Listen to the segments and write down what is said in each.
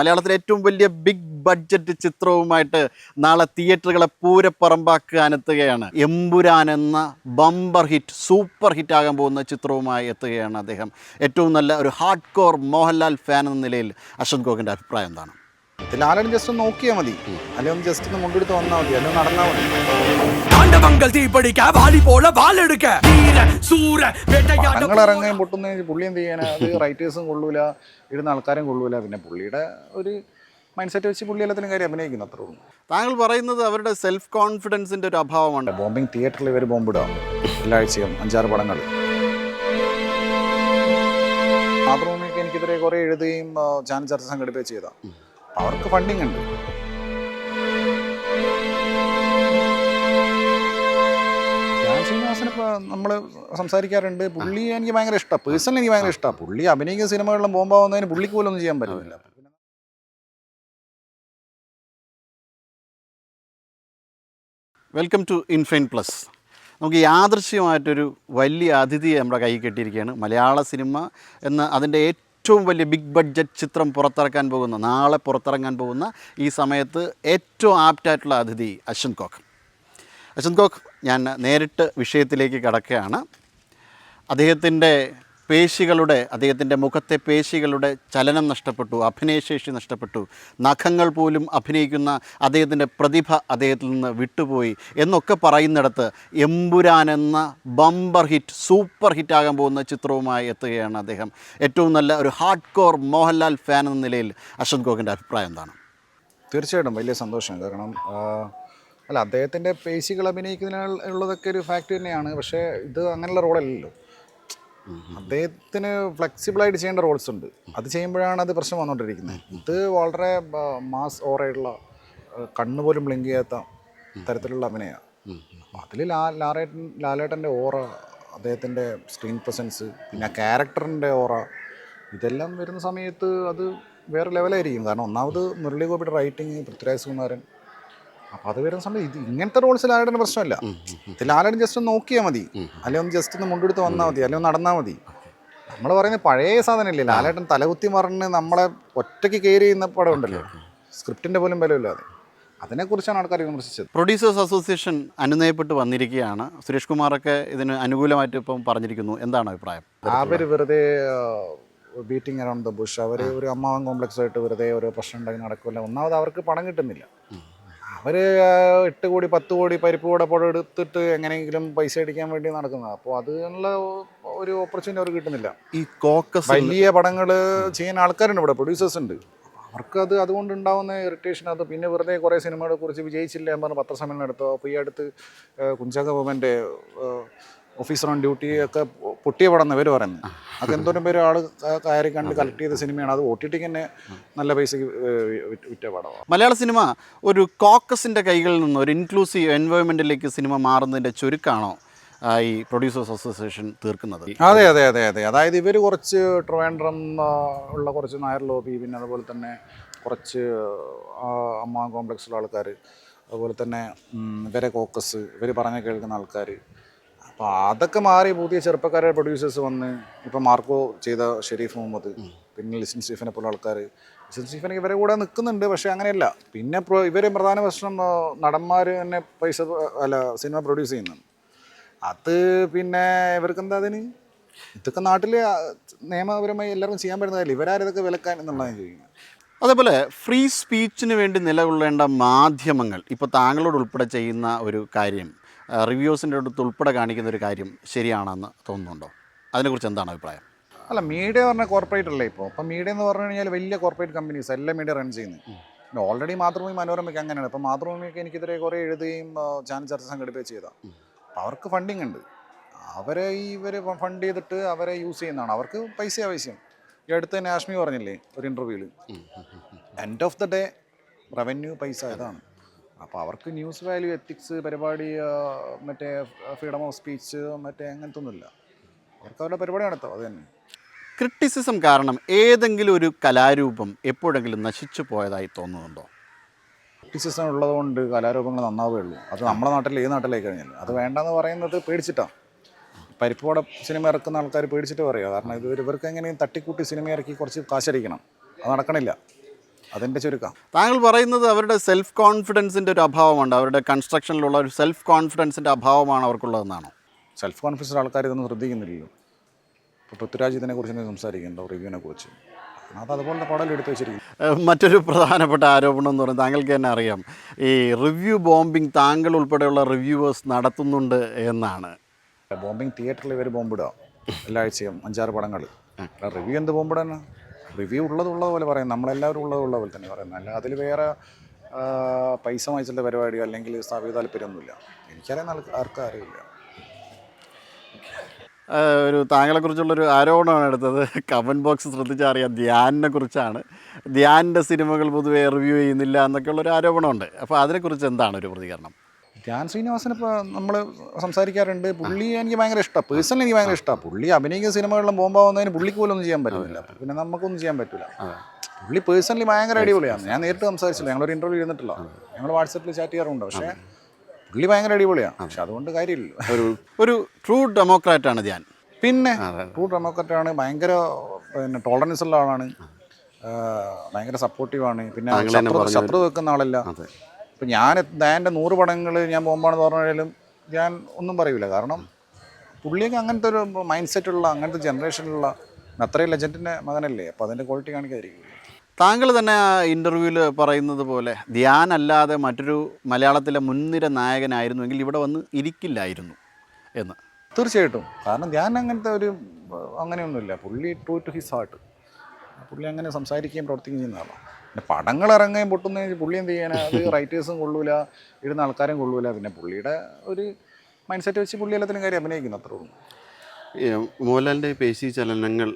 മലയാളത്തിലെ ഏറ്റവും വലിയ ബിഗ് ബഡ്ജറ്റ് ചിത്രവുമായിട്ട് നാളെ തിയേറ്ററുകളെ പൂരപ്പറമ്പാക്കാനെത്തുകയാണ്. എമ്പുരാൻ എന്ന ബമ്പർ ഹിറ്റ്, സൂപ്പർ ഹിറ്റ് ആകാൻ പോകുന്ന ചിത്രവുമായി എത്തുകയാണ് അദ്ദേഹം. ഏറ്റവും നല്ല ഒരു ഹാർഡ് കോർ മോഹൻലാൽ ഫാൻ എന്ന നിലയിൽ അശ്വന്ത് ഗോഖിൻ്റെ അഭിപ്രായം എന്താണ്? ലാലൻ ജസ്റ്റ് ഒന്ന് നോക്കിയാൽ മതി, അല്ലെങ്കിൽ ഒന്ന് ജസ്റ്റ് ഒന്ന് മുണ്ടെടുത്ത് വന്നാൽ മതി, അല്ലെങ്കിൽ നടന്നാൽ മതി. ഞങ്ങൾ ഇറങ്ങുകയും പൊട്ടുന്ന പുള്ളി എന്ത് ചെയ്യാനാ? അത് റൈറ്റേഴ്സും കൊള്ളൂല, ഇടുന്ന ആൾക്കാരും കൊള്ളൂല. പിന്നെ പുള്ളിയുടെ ഒരു മൈൻഡ് സെറ്റ് വെച്ച് പുള്ളി എല്ലാത്തിനും കാര്യം അഭിനയിക്കുന്നു, അത്രേ ഉള്ളൂ. താങ്കൾ പറയുന്നത് അവരുടെ സെൽഫ് കോൺഫിഡൻസിൻ്റെ ഒരു അഭാവമാണ്. ബോംബിങ് തിയേറ്ററിൽ ഇവർ ബോംബിടാം എല്ലാ ആഴ്ചയും 5-6 പടങ്ങൾ. മാതൃഭൂമിയൊക്കെ എനിക്കിതിരെ കുറേ എഴുതുകയും ചാനൽ ചർച്ച സംഘടിപ്പിക്കുകയും ചെയ്താൽ അവർക്ക് ഫണ്ടിങ് ഉണ്ട്. ശ്രീനിവാസന് ഇപ്പോൾ നമ്മൾ സംസാരിക്കാറുണ്ട്. പുള്ളി എനിക്ക് ഭയങ്കര ഇഷ്ടമാണ്, പേഴ്സണലി എനിക്ക് ഭയങ്കര ഇഷ്ടമാണ്. പുള്ളി അഭിനയിക്കുന്ന സിനിമകളിലും ബോംബാവുന്നതിന് പുള്ളിക്ക് പോലും ഒന്നും ചെയ്യാൻ പറ്റുന്നില്ല. Welcome to Infine plus. നമുക്ക് യാദൃശ്യമായിട്ടൊരു വലിയ അതിഥിയെ നമ്മുടെ കൈ കെട്ടിയിരിക്കുകയാണ്. മലയാള സിനിമ എന്ന അതിൻ്റെ ഏറ്റവും വലിയ ബിഗ് ബഡ്ജറ്റ് ചിത്രം നാളെ പുറത്തിറങ്ങാൻ പോകുന്ന ഈ സമയത്ത് ഏറ്റവും ആപ്റ്റായിട്ടുള്ള അതിഥി അശ്വന്ത് ഗോഖ്. അശ്വന്ത് ഗോഖ്, ഞാൻ നേരിട്ട് വിഷയത്തിലേക്ക് കടക്കുകയാണ്. അദ്ദേഹത്തിൻ്റെ മുഖത്തെ പേശികളുടെ ചലനം നഷ്ടപ്പെട്ടു, അഭിനയശേഷി നഷ്ടപ്പെട്ടു, നഖങ്ങൾ പോലും അഭിനയിക്കുന്ന അദ്ദേഹത്തിൻ്റെ പ്രതിഭ അദ്ദേഹത്തിൽ നിന്ന് വിട്ടുപോയി എന്നൊക്കെ പറയുന്നിടത്ത് എമ്പുരാൻ എന്ന ബമ്പർ ഹിറ്റ്, സൂപ്പർ ഹിറ്റ് ആകാൻ പോകുന്ന ചിത്രവുമായി എത്തുകയാണ് അദ്ദേഹം. ഏറ്റവും നല്ല ഒരു ഹാർഡ് കോർ മോഹൻലാൽ ഫാൻ എന്ന നിലയിൽ അശ്വന്ത് ഗോഖിൻ്റെ അഭിപ്രായം എന്താണ്? തീർച്ചയായിട്ടും വലിയ സന്തോഷം. കാരണം അദ്ദേഹത്തിൻ്റെ പേശികൾ അഭിനയിക്കുന്നതിനുള്ളതൊക്കെ ഒരു ഫാക്ട് തന്നെയാണ്. പക്ഷേ ഇത് അങ്ങനെയുള്ള റോളല്ലല്ലോ. അദ്ദേഹത്തിന് ഫ്ലെക്സിബിളായിട്ട് ചെയ്യേണ്ട റോൾസ് ഉണ്ട്. അത് ചെയ്യുമ്പോഴാണ് അത് പ്രശ്നം വന്നുകൊണ്ടിരിക്കുന്നത്. ഇത് വളരെ മാസ് ഓറയുള്ള, കണ്ണുപോലും ബ്ലിങ്ക് ചെയ്യാത്ത തരത്തിലുള്ള അഭിനയമാണ്. അപ്പോൾ അതിൽ ലാലേട്ടൻ്റെ ഓറ, അദ്ദേഹത്തിൻ്റെ സ്ക്രീൻ പ്രസൻസ്, പിന്നെ ക്യാരക്ടറിൻ്റെ ഓറ, ഇതെല്ലാം വരുന്ന സമയത്ത് അത് വേറെ ലെവലായിരിക്കും. കാരണം ഒന്നാമത് മുരളി ഗോപിയുടെ റൈറ്റിങ്, പൃഥ്വിരാജ് സുകുമാരൻ, അപ്പോൾ അത് വരുന്ന സമയത്ത് ഇത് ഇങ്ങനത്തെ റോൾസ് ലാലേട്ടന് പ്രശ്നമില്ല. ഇത് ലാലേട്ടൻ ജസ്റ്റ് ഒന്ന് നോക്കിയാൽ മതി, അല്ലെങ്കിൽ ഒന്ന് ജസ്റ്റ് ഒന്ന് മുണ്ടെടുത്ത് വന്നാൽ മതി, അല്ലെങ്കിൽ ഒന്ന് നടന്നാൽ മതി. നമ്മൾ പറയുന്നത് പഴയ സാധനമില്ലേ, ലാലേട്ടൻ തലകുത്തി മറിഞ്ഞ് നമ്മളെ ഒറ്റയ്ക്ക് കെയർ ചെയ്യുന്ന പടം ഉണ്ടല്ലോ, സ്ക്രിപ്റ്റിൻ്റെ പോലും ബലമില്ലാതെ. അതിനെക്കുറിച്ചാണ് ആൾക്കാർ വിമർശിച്ചത്. പ്രൊഡ്യൂസേഴ്സ് അസോസിയേഷൻ അനുനയപ്പെട്ട് വന്നിരിക്കുകയാണ്. സുരേഷ് കുമാറൊക്കെ ഇതിന് അനുകൂലമായിട്ട് ഇപ്പം പറഞ്ഞിരിക്കുന്നു. എന്താണ് അഭിപ്രായം? അവർ വെറുതെ ബീറ്റിംഗ് അറൗണ്ട് ദ ബുഷ്, അവർ ഒരു അമ്മാവൻ കോംപ്ലക്സ് ആയിട്ട് വെറുതെ ഓരോ പ്രശ്നം ഉണ്ടാക്കി നടക്കില്ല. ഒന്നാമത് അവർക്ക് പണം കിട്ടുന്നില്ല. അവർ 8 കോടി 10 കോടി പരിപ്പ് കൂടെ പടം എടുത്തിട്ട് എങ്ങനെയെങ്കിലും പൈസ അടിക്കാൻ വേണ്ടി നടക്കുന്നത്. അപ്പോൾ അതിനുള്ള ഒരു ഓപ്പർച്യൂണിറ്റി അവർക്ക് കിട്ടുന്നില്ല. ഈ കോക്കസ് വലിയ പടങ്ങൾ ചെയ്യാൻ ആൾക്കാരുണ്ട് ഇവിടെ, പ്രൊഡ്യൂസേഴ്സ് ഉണ്ട്. അവർക്കത് അതുകൊണ്ട് ഉണ്ടാകുന്ന ഇറിറ്റേഷൻ. അത് പിന്നെ വെറുതെ കുറേ സിനിമകളെ കുറിച്ച് വിജയിച്ചില്ല എന്ന് പറഞ്ഞ് പത്രസമ്മേളനം എടുത്തു. അപ്പോൾ ഈ അടുത്ത് കുഞ്ചാക്ക ബോബൻ്റെ ഓഫീസർ ഓൺ ഡ്യൂട്ടി ഒക്കെ പൊട്ടിയ പടം ഇവർ പറയുന്നത്. അത് എന്തോരം പേര് ആൾ കയറി കണ്ട് കളക്ട് ചെയ്ത സിനിമയാണ്. അത് OTT തന്നെ നല്ല പൈസക്ക് വിറ്റ പടമാണ്. മലയാള സിനിമ ഒരു കോക്കസിൻ്റെ കൈകളിൽ നിന്ന് ഒരു ഇൻക്ലൂസീവ് എൻവയോൺമെൻറ്റിലേക്ക് സിനിമ മാറുന്നതിൻ്റെ ചുരുക്കാണോ ഈ പ്രൊഡ്യൂസേഴ്സ് അസോസിയേഷൻ തീർക്കുന്നത്? അതെ അതെ അതെ അതെ അതായത് ഇവർ കുറച്ച് ട്രിവാൻഡ്രം ഉള്ള കുറച്ച് നായർ ലോബി, പിന്നെ അതുപോലെ തന്നെ കുറച്ച് അമ്മ കോംപ്ലക്സുള്ള ആൾക്കാർ, അതുപോലെ തന്നെ ഇവരെ കോക്കസ്, ഇവർ പറഞ്ഞ കേൾക്കുന്ന ആൾക്കാർ, അപ്പോൾ അതൊക്കെ മാറി പുതിയ ചെറുപ്പക്കാരുടെ പ്രൊഡ്യൂസേഴ്സ് വന്ന് ഇപ്പോൾ മാർക്കോ ചെയ്ത ഷെരീഫ് മുഹമ്മദ്, പിന്നെ ലിസിൻ സ്റ്റീഫനെ പോലെ ആൾക്കാർ. ലിസിൻ സ്റ്റീഫനൊക്കെ ഇവരെ കൂടെ നിൽക്കുന്നുണ്ട്. പക്ഷേ അങ്ങനെയല്ല. പിന്നെ ഇവർ പ്രധാന പ്രശ്നം നടന്മാർ തന്നെ സിനിമ പ്രൊഡ്യൂസ് ചെയ്യുന്നുണ്ട്. അത് പിന്നെ ഇവർക്ക് എന്താ, അതിന് ഇതൊക്കെ നാട്ടിൽ നിയമപരമായി എല്ലാവർക്കും ചെയ്യാൻ പറ്റുന്നതല്ല. ഇവരാരിതൊക്കെ വിലക്കാൻ എന്നുള്ളതാണ് ചോദിക്കുന്നത്. അതേപോലെ ഫ്രീ സ്പീച്ചിന് വേണ്ടി നിലകൊള്ളേണ്ട മാധ്യമങ്ങൾ ഇപ്പോൾ താങ്കളോട് ഉൾപ്പെടെ ചെയ്യുന്ന ഒരു കാര്യം, റിവ്യൂസിൻ്റെ അടുത്ത് ഉൾപ്പെടെ കാണിക്കുന്ന ഒരു കാര്യം ശരിയാണെന്ന് തോന്നുന്നുണ്ടോ? അതിനെക്കുറിച്ച് എന്താണ് അഭിപ്രായം? അല്ല, മീഡിയ പറഞ്ഞാൽ കോർപ്പറേറ്റ് അല്ലേ ഇപ്പോൾ. അപ്പം മീഡിയ എന്ന് പറഞ്ഞു കഴിഞ്ഞാൽ വലിയ കോർപ്പറേറ്റ് കമ്പനീസ് എല്ലാ മീഡിയ റൺ ചെയ്യുന്നത്. പിന്നെ ഓൾറെഡി മാതൃഭൂമി മനോരമയ്ക്ക് അങ്ങനെയാണ്. അപ്പോൾ മാതൃഭൂമിയൊക്കെ എനിക്കെതിരെ കുറേ എഴുതുകയും ചാനൽ ചർച്ച സംഘടിപ്പിക്കുകയും ചെയ്താൽ അവർക്ക് ഫണ്ടിങ് ഉണ്ട്. അവരെ ഇവർ ഫണ്ട് ചെയ്തിട്ട് അവരെ യൂസ് ചെയ്യുന്നതാണ്. അവർക്ക് പൈസ ആവശ്യം. ഈ അടുത്ത് തന്നെ ആഷ്മി പറഞ്ഞില്ലേ ഒരു ഇൻ്റർവ്യൂവിൽ, end of the day revenue പൈസ ഇതാണ്. അപ്പോൾ അവർക്ക് ന്യൂസ് വാല്യൂ, എത്തിക്സ്, പരിപാടി, മറ്റേ ഫ്രീഡം ഓഫ് സ്പീച്ച്, മറ്റേ അങ്ങനത്തെ ഒന്നുമില്ല. അവർക്ക് അവരുടെ പരിപാടി നടത്താം. അത് തന്നെ. ക്രിറ്റിസിസം കാരണം ഏതെങ്കിലും ഒരു കലാരൂപം എപ്പോഴെങ്കിലും നശിച്ചു പോയതായി തോന്നുന്നുണ്ടോ? ക്രിറ്റിസിസം ഉള്ളതുകൊണ്ട് കലാരൂപങ്ങൾ നന്നാവുകയുള്ളൂ. അത് നമ്മുടെ നാട്ടിൽ ഏത് നാട്ടിലേക്ക് കഴിഞ്ഞാൽ അത് വേണ്ടെന്ന് പറയുന്നത് പേടിച്ചിട്ടാണ്. പരിപ്പോടെ സിനിമ ഇറക്കുന്ന ആൾക്കാർ പേടിച്ചിട്ട് പറയുക. കാരണം ഇവർക്ക് എങ്ങനെയും തട്ടിക്കൂട്ടി സിനിമ ഇറക്കി കുറച്ച് കാശടിക്കണം. അത് നടക്കണില്ല. അതിൻ്റെ ചുരുക്കം. താങ്കൾ പറയുന്നത് അവരുടെ സെൽഫ് കോൺഫിഡൻസിൻ്റെ ഒരു അഭാവമുണ്ട്, അവരുടെ കൺസ്ട്രക്ഷനിലുള്ള ഒരു സെൽഫ് കോൺഫിഡൻസിൻ്റെ അഭാവമാണ് അവർക്കുള്ളതെന്നാണോ? സെൽഫ് കോൺഫിഡൻസ് ആൾക്കാർ ഇതൊന്നും ശ്രദ്ധിക്കുന്നില്ലല്ലോ. ഇപ്പോൾ പൃഥ്വിരാജ് ഇതിനെക്കുറിച്ച് സംസാരിക്കുന്നുണ്ടോ, റിവ്യൂവിനെ കുറിച്ച്? അത് അതുപോലെ പടം എടുത്ത് വെച്ചിരിക്കും. മറ്റൊരു പ്രധാനപ്പെട്ട ആരോപണം എന്ന് പറയുന്നത് താങ്കൾക്ക് തന്നെ അറിയാം, ഈ റിവ്യൂ ബോംബിംഗ് താങ്കൾ ഉൾപ്പെടെയുള്ള റിവ്യൂവേഴ്സ് നടത്തുന്നുണ്ട് എന്നാണ്. ബോംബിങ് തിയേറ്ററിൽ ഇവർ ബോംബിടുക എല്ലാ ആഴ്ചയും 5-6 പടങ്ങൾ. റിവ്യൂ എന്ത് ബോംബിടാൻ? റിവ്യൂ ഉള്ളതുപോലെ പറയും, നമ്മളെല്ലാവരും ഉള്ള പോലെ തന്നെ പറയുന്നത്. അല്ല അതിൽ വേറെ പൈസ വാങ്ങിച്ചിട്ടുള്ള പരിപാടിയോ അല്ലെങ്കിൽ സ്ഥാപിത താല്പര്യമൊന്നുമില്ല. എനിക്കറിയാൻ ആർക്കും അറിയില്ല. ഒരു താങ്കളെക്കുറിച്ചുള്ളൊരു ആരോപണമാണ് എടുത്തത്. കമൻറ്റ് ബോക്സ് ശ്രദ്ധിച്ചാൽ അറിയാം, ധ്യാനിനെ കുറിച്ചാണ്. ധ്യാനിൻ്റെ സിനിമകൾ പൊതുവേ റിവ്യൂ ചെയ്യുന്നില്ല എന്നൊക്കെയുള്ളൊരു ആരോപണമുണ്ട്. അപ്പോൾ അതിനെക്കുറിച്ച് എന്താണ് ഒരു പ്രതികരണം? ധ്യാൻ ശ്രീനിവാസൻ ഇപ്പോൾ നമ്മൾ സംസാരിക്കാറുണ്ട്. പുള്ളി എനിക്ക് ഭയങ്കര ഇഷ്ടമാണ്, പേഴ്സണലി എനിക്ക് ഭയങ്കര ഇഷ്ടമാണ്. പുള്ളി അഭിനയിക്കുന്ന സിനിമകളിലും ബോംബാവുന്നതിന് പുള്ളിക്ക് പോലും ഒന്നും ചെയ്യാൻ പറ്റുന്നില്ല, പിന്നെ നമുക്കൊന്നും ചെയ്യാൻ പറ്റില്ല. പുള്ളി പേഴ്സണലി ഭയങ്കര അടിപൊളിയാണ്. ഞാൻ നേരിട്ട് സംസാരിച്ചില്ല, ഞങ്ങളൊരു ഇൻ്റർവ്യൂ ഇരുന്നിട്ടില്ല, ഞങ്ങൾ വാട്സപ്പിൽ ചാറ്റ് ചെയ്യാറുണ്ട്. പക്ഷേ പുള്ളി ഭയങ്കര അടിപൊളിയാണ്, പക്ഷെ അതുകൊണ്ട് കാര്യമില്ല. ഒരു ട്രൂ ഡെമോക്രാറ്റാണ് ധ്യാൻ. പിന്നെ ട്രൂ ഡെമോക്രാറ്റാണ്, ഭയങ്കര ടോളറൻസ് ഉള്ള ആളാണ്, ഭയങ്കര സപ്പോർട്ടീവാണ്. പിന്നെ ശത്രു വെക്കുന്ന ആളല്ല. ഇപ്പം ഞാൻ ധ്യാൻ്റെ 100 പടങ്ങൾ ഞാൻ ബോംബാണെന്ന് പറഞ്ഞാലും ഞാൻ ഒന്നും പറയൂല. കാരണം പുള്ളിയൊക്കെ അങ്ങനത്തെ ഒരു മൈൻഡ് സെറ്റുള്ള, അങ്ങനത്തെ ജനറേഷനിലുള്ള അത്രയും ലെജൻഡിൻ്റെ മകനല്ലേ. അപ്പോൾ അതിൻ്റെ ക്വാളിറ്റി കാണിക്കാതിരിക്കും. താങ്കൾ തന്നെ ആ ഇൻ്റർവ്യൂവിൽ പറയുന്നത് പോലെ ധ്യാൻ അല്ലാതെ മറ്റൊരു മലയാളത്തിലെ മുൻനിര നായകനായിരുന്നുവെങ്കിൽ ഇവിടെ വന്ന് ഇരിക്കില്ലായിരുന്നു എന്ന്. തീർച്ചയായിട്ടും. കാരണം ധ്യാൻ അങ്ങനത്തെ ഒരു അങ്ങനെയൊന്നുമില്ല. പുള്ളി ട്രൂ ടു ഹിസ് ഹാർട്ട്. പുള്ളി അങ്ങനെ സംസാരിക്കുകയും പ്രവർത്തിക്കുകയും ചെയ്യുന്ന ആളാണ്. പിന്നെ പടങ്ങൾ ഇറങ്ങുകയും പൊട്ടുന്ന പുള്ളി എന്ത് ചെയ്യാനാണ്? അത് റൈറ്റേഴ്സും കൊള്ളൂല, ഇടുന്ന ആൾക്കാരും കൊള്ളൂല. പിന്നെ പുള്ളിയുടെ ഒരു മൈൻഡ് സെറ്റ് വെച്ച് പുള്ളി എല്ലാത്തിനും കാര്യം അഭിനയിക്കുന്നു, അത്രേ ഉള്ളൂ. മോഹൻലാലിൻ്റെ പേശി ചലനങ്ങൾ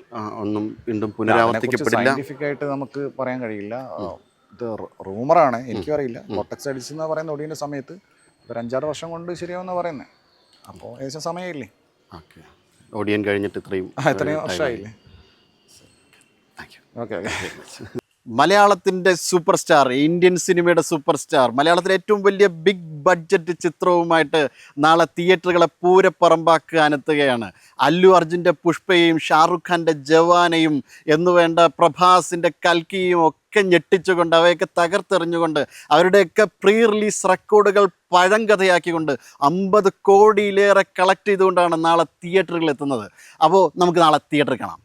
ഒന്നും വീണ്ടും പുനരാവർത്തിക്കപ്പെടില്ല. സയൻറ്റിഫിക്കായിട്ട് നമുക്ക് പറയാൻ കഴിയില്ല. ഇത് റൂമറാണ്, എനിക്കും അറിയില്ല. കോട്ടക്സ് അടിച്ചെന്ന് പറയുന്ന ഒടിയൻ്റെ സമയത്ത് ഒരു 5-6 വർഷം കൊണ്ട് ശരിയാവുമെന്ന് പറയുന്നത്. അപ്പോൾ ഏകദേശം സമയമില്ലേ? ഓക്കെ, ഓഡിയൻ കഴിഞ്ഞിട്ട് ഇത്രയും വർഷമായില്ലേ? ഓക്കെ. മലയാളത്തിൻ്റെ സൂപ്പർ സ്റ്റാർ, ഇന്ത്യൻ സിനിമയുടെ സൂപ്പർ സ്റ്റാർ, മലയാളത്തിലെ ഏറ്റവും വലിയ ബിഗ് ബഡ്ജറ്റ് ചിത്രവുമായിട്ട് നാളെ തിയേറ്ററുകളെ പൂരപ്പറമ്പാക്കാനെത്തുകയാണ്. അല്ലു അർജുൻ്റെ പുഷ്പയും ഷാറുഖ് ഖാൻ്റെ ജവാനയും എന്നുവേണ്ട പ്രഭാസിൻ്റെ കൽക്കിയും ഒക്കെ ഞെട്ടിച്ചുകൊണ്ട്, അവയൊക്കെ തകർത്തെറിഞ്ഞുകൊണ്ട്, അവരുടെയൊക്കെ പ്രീ റിലീസ് റെക്കോർഡുകൾ പഴങ്കഥയാക്കിക്കൊണ്ട് 50 കോടിയിലേറെ കളക്ട് ചെയ്തുകൊണ്ടാണ് നാളെ തിയേറ്ററുകളിൽ എത്തുന്നത്. അപ്പോൾ നമുക്ക് നാളെ തിയേറ്ററിൽ കാണാം.